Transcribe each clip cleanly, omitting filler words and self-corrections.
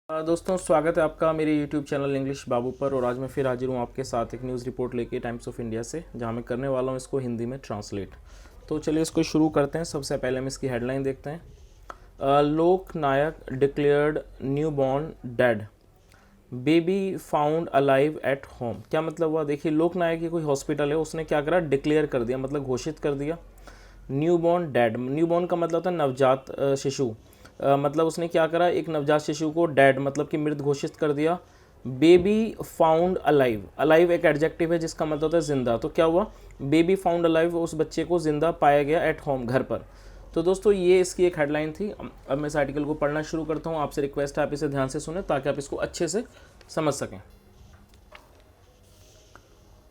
दोस्तों स्वागत है आपका मेरे YouTube चैनल इंग्लिश बाबू पर। और आज मैं फिर हाजिर हूँ आपके साथ एक न्यूज़ रिपोर्ट लेके टाइम्स ऑफ इंडिया से, जहाँ मैं करने वाला हूँ इसको हिंदी में ट्रांसलेट। तो चलिए इसको शुरू करते हैं। सबसे पहले हम इसकी हेडलाइन देखते हैं। Lok Nayak declared new born dead, baby found alive at home. क्या मतलब हुआ? देखिए, लोक नायक की कोई हॉस्पिटल है, उसने क्या करा, डिक्लेयर कर दिया, मतलब घोषित कर दिया new born dead. New born का मतलब होता है नवजात शिशु। मतलब उसने क्या करा, एक नवजात शिशु को डेड मतलब कि मृत घोषित कर दिया। बेबी फाउंड अलाइव, अलाइव एक एडजेक्टिव है जिसका मतलब होता है जिंदा। तो क्या हुआ, बेबी फाउंड अलाइव, उस बच्चे को जिंदा पाया गया एट होम, घर पर। तो दोस्तों ये इसकी एक हेडलाइन थी। अब मैं इस आर्टिकल को पढ़ना शुरू करता हूँ। आपसे रिक्वेस्ट है आप इसे ध्यान से सुने ताकि आप इसको अच्छे से समझ सकें।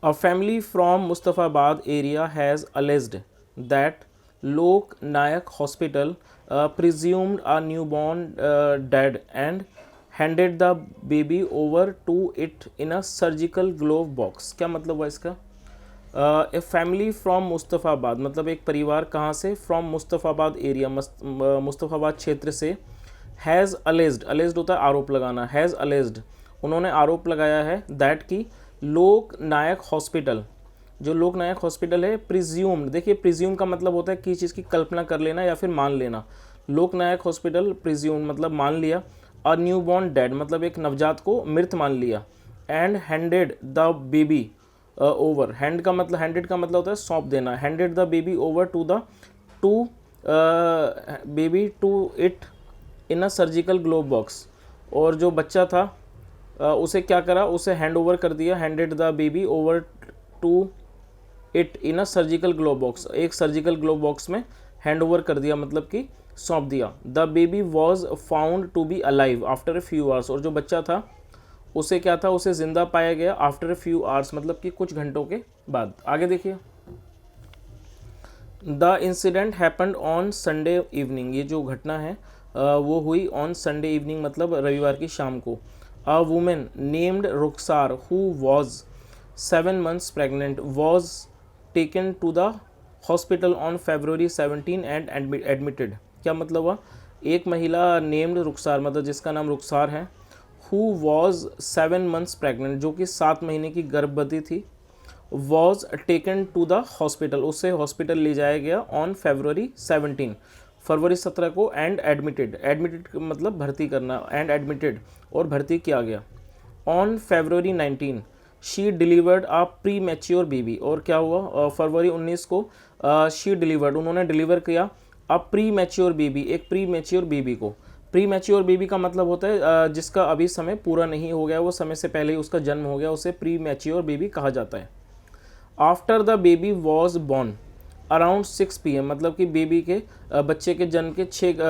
A family from Mustafabad area has alleged that Lok Nayak Hospital presumed a newborn dead and handed the baby over to it in a surgical glove box। क्या मतलब हुआ इसका? ए फैमिली फ्रॉम मुस्तफ़ाबाद, मतलब एक परिवार कहाँ से, फ्रॉम मुस्तफ़ाबाद एरिया, मुस्तफ़ाबाद क्षेत्र से। हैज़ अलेज्ड, अलेज्ड होता है आरोप लगाना, हैज़ अलेज्ड उन्होंने आरोप लगाया है दैट की लोक नायक हॉस्पिटल, जो लोक नायक हॉस्पिटल है, प्रिज्यूम्ड। देखिए, प्रिज्यूम का मतलब होता है किसी चीज़ की कल्पना कर लेना या फिर मान लेना। लोक नायक हॉस्पिटल प्रिज्यूम मतलब मान लिया। अ न्यू बॉर्न डेड मतलब एक नवजात को मृत मान लिया। And handed the baby over, hand का मतलब, हैंडेड का मतलब होता है सौंप देना। Handed the baby over to baby to it in a surgical glove box. और जो बच्चा था उसे क्या करा, उसे हैंड ओवर कर दिया। Handed the baby over to it in a surgical glove box, एक सर्जिकल ग्लोव बॉक्स में हैंड ओवर कर दिया, मतलब कि सौंप दिया। The baby was found to be alive after a few hours, और जो बच्चा था उसे क्या था, उसे जिंदा पाया गया आफ्टर ए फ्यू आवर्स, मतलब कि कुछ घंटों के बाद। आगे देखिए, the incident happened on Sunday evening, ये जो घटना है वो हुई ऑन संडे इवनिंग मतलब रविवार की शाम को। A women named Rukhsar who was 7 months pregnant was taken to the hospital on February 17 and admitted. क्या मतलब हुआ, एक महिला नेम्ड रुखसार मतलब जिसका नाम रुखसार है, हु वॉज 7 months प्रेगनेंट जो कि 7 महीने की गर्भवती थी, was taken to the hospital उसे हॉस्पिटल ले जाया गया ऑन February 17 फरवरी 17 को, एंड एडमिटेड, एडमिटेड मतलब भर्ती करना, एंड एडमिटेड और भर्ती किया गया। On February 19 she delivered a pre mature baby, और क्या हुआ, फरवरी 19 को शी डिलीवर्ड उन्होंने डिलीवर किया अ प्री मैच्योर बेबी, एक प्री मैच्योर बेबी को। प्री मैच्योर बेबी का मतलब होता है जिसका अभी समय पूरा नहीं हो गया, वो समय से पहले ही उसका जन्म हो गया, उसे प्री मैच्योर बेबी कहा जाता है। After the baby was born around 6 PM, मतलब कि बेबी के बच्चे के जन्म के 6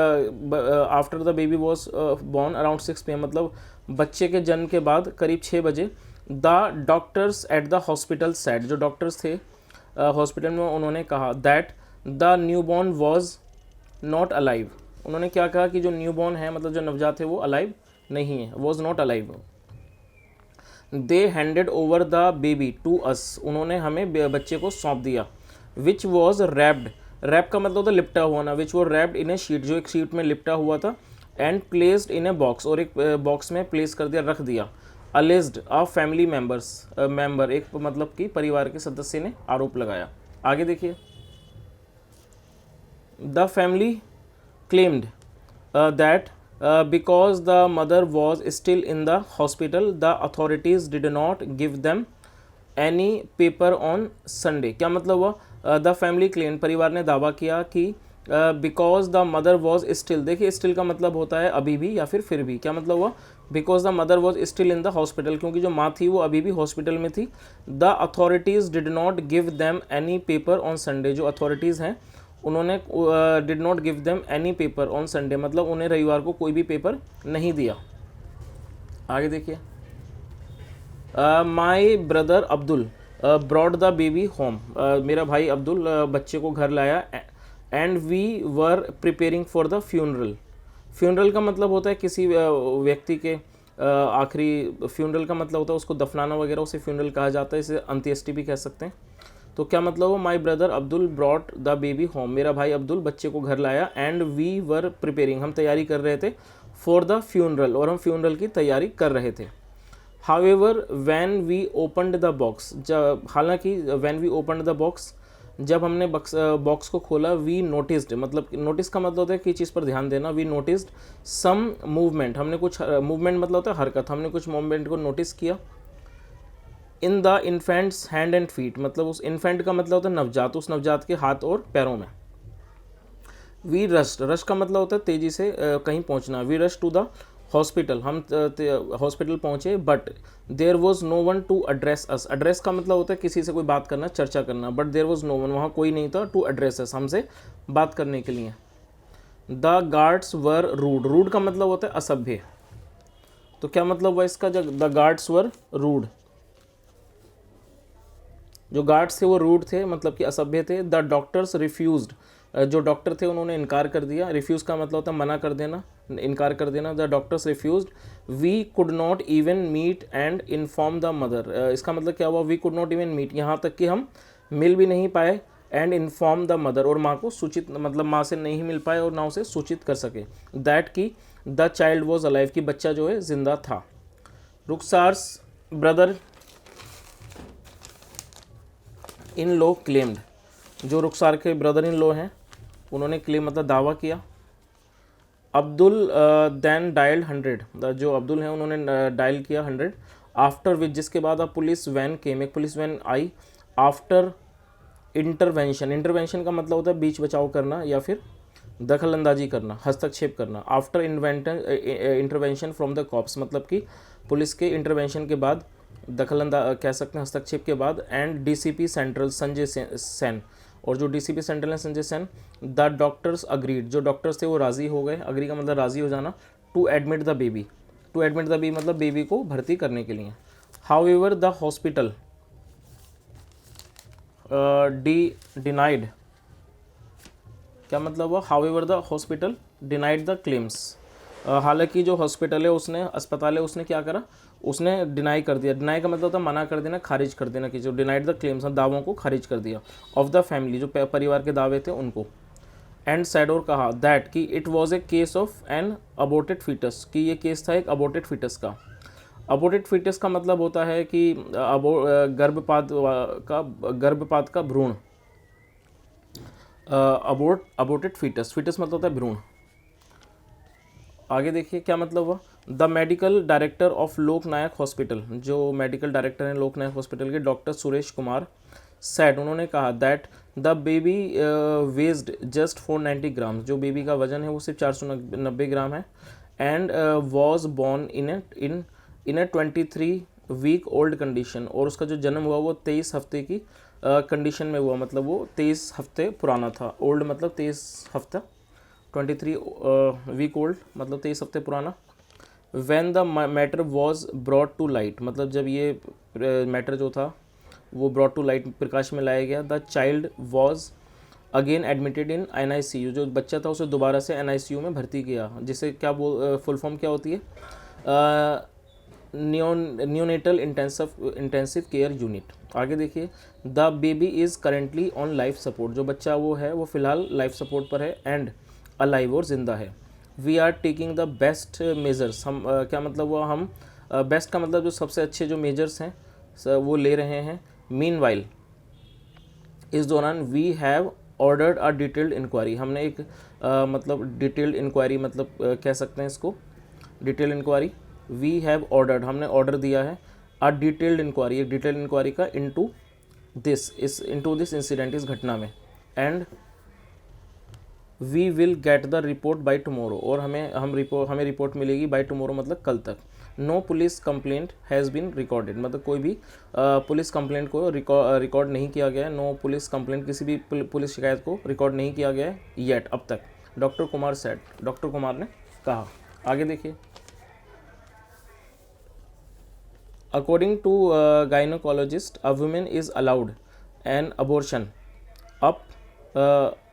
after the baby was born around 6 PM मतलब बच्चे के जन्म के बाद करीब 6 बजे। The doctors at the hospital said, जो डॉक्टर्स थे हॉस्पिटल में, उन्होंने कहा that the new born was not alive. उन्होंने क्या कहा कि जो न्यू बॉर्न है मतलब जो नवजात है वो अलाइव नहीं है, was not alive. They handed over the baby to us, उन्होंने हमें बच्चे को सौंप दिया। विच वॉज रैप्ड, रैप का मतलब होता है लिपटा हुआ ना, which was wrapped in A sheet, जो एक शीट में लिपटा हुआ था। And placed in a box, और एक बॉक्स में प्लेस कर दिया, रख दिया। अलेज्ड अ फैमिली मेंबर, एक मतलब कि परिवार के सदस्य ने आरोप लगाया। आगे देखिए, the family claimed that because the mother was still in the hospital, the authorities did not give them any paper on Sunday। क्या मतलब हुआ, द फैमिली क्लेम, परिवार ने दावा किया कि because the mother was still, देखिए स्टिल का मतलब होता है अभी भी या फिर भी। क्या मतलब हुआ, because the mother was still in the hospital, क्योंकि जो माँ थी वो अभी भी हॉस्पिटल में थी। The authorities did not give them any paper on Sunday, जो अथॉरिटीज़ हैं उन्होंने did not give them any paper on Sunday मतलब उन्हें रविवार को कोई भी पेपर नहीं दिया। आगे देखिए, my brother Abdul brought the baby home, मेरा भाई अब्दुल बच्चे को घर लाया। And we were preparing for the funeral, funeral का मतलब होता है किसी व्यक्ति के आखिरी, फ्यूनरल का मतलब होता है उसको दफनाना वगैरह, उसे फ्यूनरल कहा जाता है, इसे अंत्येष्टि भी कह सकते हैं। तो क्या मतलब हो, माई brother Abdul brought the baby home, मेरा भाई अब्दुल बच्चे को घर लाया। एंड वी वर प्रिपेयरिंग, हम तैयारी कर रहे थे, फॉर द फ्यूनरल, और हम फ्यूनरल की तैयारी कर रहे थे। However when we opened the box, जब हालांकि when we opened the box, जब हमने बॉक्स को खोला, वी नोटिस्ड, मतलब नोटिस का मतलब होता है कि चीज़ पर ध्यान देना। वी नोटिस्ड सम मूवमेंट, हमने कुछ मूवमेंट मतलब होता है हरकत, हमने कुछ मूवमेंट को नोटिस किया। In the infants hand and feet, मतलब उस इन्फेंट का मतलब होता है नवजात, उस नवजात के हाथ और पैरों में। वी रश, रश का मतलब होता है तेज़ी से कहीं पहुंचना। We rush to the hospital, हम हॉस्पिटल पहुंचे। But there was no one to address us, address का मतलब होता है किसी से कोई बात करना, चर्चा करना। But there was no one, वहाँ कोई नहीं था टू एड्रेस अस, हमसे बात करने के लिए। The guards were rude, rude का मतलब होता है असभ्य। तो क्या मतलब हुआ इसका, जब द गार्ड्स वर रूड, जो गार्ड्स थे वो रूड थे, मतलब कि असभ्य थे। द डॉक्टर्स रिफ्यूज्ड, जो डॉक्टर थे उन्होंने इनकार कर दिया। रिफ्यूज़ का मतलब होता है मना कर देना, इनकार कर देना। The doctors refused. We could not even meet and inform the mother, इसका मतलब क्या हुआ, we could not even meet, यहाँ तक कि हम मिल भी नहीं पाए, एंड इन्फॉर्म द मदर, और माँ को सूचित, मतलब माँ से नहीं मिल पाए और ना उसे सूचित कर सके। दैट कि द चाइल्ड वॉज अलाइव, कि बच्चा जो है जिंदा था। रुखसार्स ब्रदर इन लॉ क्लेम्ड, जो रुखसार के ब्रदर इन लॉ हैं उन्होंने क्लेम मतलब दावा किया। अब्दुल दैन डायल्ड 100, जो अब्दुल हैं उन्होंने डायल किया 100। आफ्टर विच, जिसके बाद अब पुलिस वैन केम, एक police when I. After intervention, intervention का मतलब होता है बीच बचाव करना या फिर दखल अंदाजी करना, हस्तक्षेप करना। After intervention from the cops, मतलब कि पुलिस के इंटरवेंशन के बाद, कह सकते हैं हस्तक्षेप के बाद। And DCP central Sanjay Sen, और जो डीसीपी सेंट्रल है Sanjay Sen. The doctors agreed, जो डॉक्टर्स थे वो राज़ी हो गए, अग्री का मतलब राज़ी हो जाना। To admit the baby, to admit the baby मतलब बेबी को भर्ती करने के लिए। हाउएवर द हॉस्पिटल डिनाइड, क्या मतलब हुआ, however the hospital denied the claims, हालांकि जो हॉस्पिटल है उसने, अस्पताल है उसने क्या करा, उसने डिनाई कर दिया। डिनाई का मतलब होता है मना कर देना, खारिज कर देना, कि जो डिनाइड द क्लेम्स, दावों को खारिज कर दिया। ऑफ द फैमिली, जो परिवार के दावे थे उनको। एंड सैड, और कहा, दैट कि it was a case of an aborted foetus, कि ये केस था एक अबोर्टेड फीटस का। अबोर्टेड फीटस का मतलब होता है कि गर्भपात का भ्रूण। अबोर्टेड फीटस, फीटस मतलब होता है भ्रूण। आगे देखिए क्या मतलब हुआ। द मेडिकल डायरेक्टर ऑफ लोक नायक हॉस्पिटल, जो मेडिकल डायरेक्टर हैं लोक नायक हॉस्पिटल के, डॉक्टर सुरेश कुमार, सैड, उन्होंने कहा, दैट द बेबी वेज्ड जस्ट 490 ग्राम, जो बेबी का वजन है वो सिर्फ 490 ग्राम है। And was born in a 23 week old condition, और उसका जो जन्म हुआ वो 23 हफ्ते की कंडीशन में हुआ, मतलब वो 23 हफ्ते पुराना था। ओल्ड मतलब 23 हफ्ता, 23 वीक ओल्ड मतलब 23 हफ्ते पुराना। When the matter was brought to light, मतलब जब ये मैटर जो था वो ब्रॉट टू लाइट, प्रकाश में लाया गया। The child was again admitted in NICU, जो बच्चा था उसे दोबारा से NICU में भर्ती किया, जिसे क्या फुल फॉर्म क्या होती है, न्यूनेटल इंटेंसिव केयर यूनिट। आगे देखिए, the baby is currently on life support, जो बच्चा वो है वो फिलहाल लाइफ सपोर्ट पर है। एंड अलाइव, और जिंदा है। We are taking the best measures, हम क्या मतलब वो हम बेस्ट का मतलब जो सबसे अच्छे जो मेजर्स हैं वो ले रहे हैं। मीन वाइल, इस दौरान we have ordered a detailed inquiry, हमने एक मतलब डिटेल्ड इंक्वायरी मतलब कह सकते हैं इसको detailed inquiry. We have ordered, हमने ऑर्डर दिया है। अ डिटेल्ड इंक्वायरी, एक डिटेल्ड इंक्वायरी का इनटू दिस इंसिडेंट, इस घटना में। And we will get the report by tomorrow, और हमें रिपोर्ट मिलेगी बाई टमोरो मतलब कल तक। No police complaint has been recorded, मतलब कोई भी पुलिस कंप्लेंट को रिकॉर्ड नहीं किया गया है। नो पुलिस कंप्लेंट, किसी भी पुलिस शिकायत को रिकॉर्ड नहीं किया गया है येट, अब तक। Doctor Kumar said, doctor Kumar ने कहा। आगे देखिए, according to gynaecologist a women is allowed an abortion up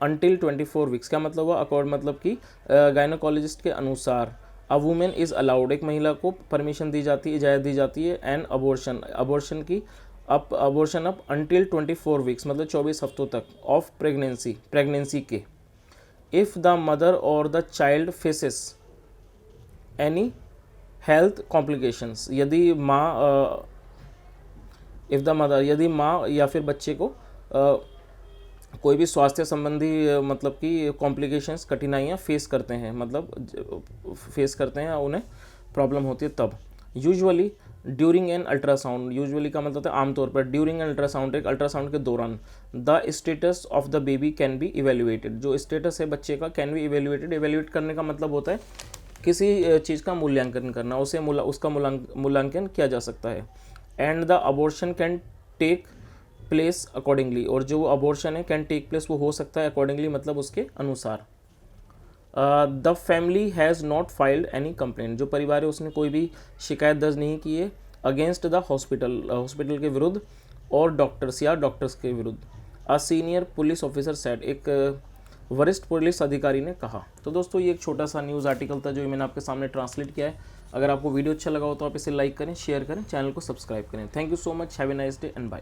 until 24 weeks, क्या मतलब हुआ, अकॉर्ड मतलब कि गायनोकोलॉजिस्ट के अनुसार अ वुमेन इज़ अलाउड, एक महिला को परमिशन दी जाती है, इजाज़त दी जाती है। एन अबॉर्शन की अबॉर्शन अप अनटिल 24 वीक्स मतलब 24 हफ्तों तक ऑफ प्रेगनेंसी के। इफ़ द मदर और the child faces any health complications, यदि माँ इफ़ द मदर, यदि माँ या फिर बच्चे को कोई भी स्वास्थ्य संबंधी मतलब कि कॉम्प्लिकेशंस, कठिनाइयाँ फेस करते हैं, मतलब फेस करते हैं, उन्हें प्रॉब्लम होती है तब। Usually during an ultrasound, usually का मतलब है आमतौर पर, ड्यूरिंग एन अल्ट्रासाउंड, एक अल्ट्रासाउंड के दौरान, the status of the baby can be evaluated, जो स्टेटस है बच्चे का कैन बी इवेल्युएटेड, इवेल्युएट करने का मतलब होता है किसी चीज़ का मूल्यांकन करना, उसे उसका मूल्यांकन किया जा सकता है। And the abortion can take place accordingly, और जो अबॉर्शन है कैन टेक प्लेस, वो हो सकता है अकॉर्डिंगली मतलब उसके अनुसार। The family has not filed any complaint, जो परिवार है उसने कोई भी शिकायत दर्ज नहीं की है अगेंस्ट द हॉस्पिटल, हॉस्पिटल के विरुद्ध और डॉक्टर्स या डॉक्टर्स के विरुद्ध। A senior police officer said, एक वरिष्ठ पुलिस अधिकारी ने कहा। तो दोस्तों ये एक छोटा सा न्यूज़ आर्टिकल था जो मैंने आपके सामने ट्रांसलेट किया है। अगर आपको वीडियो अच्छा लगा हो तो आप इसे लाइक करें, शेयर करें, चैनल को सब्सक्राइब करें। Thank you so much, have a nice day and bye.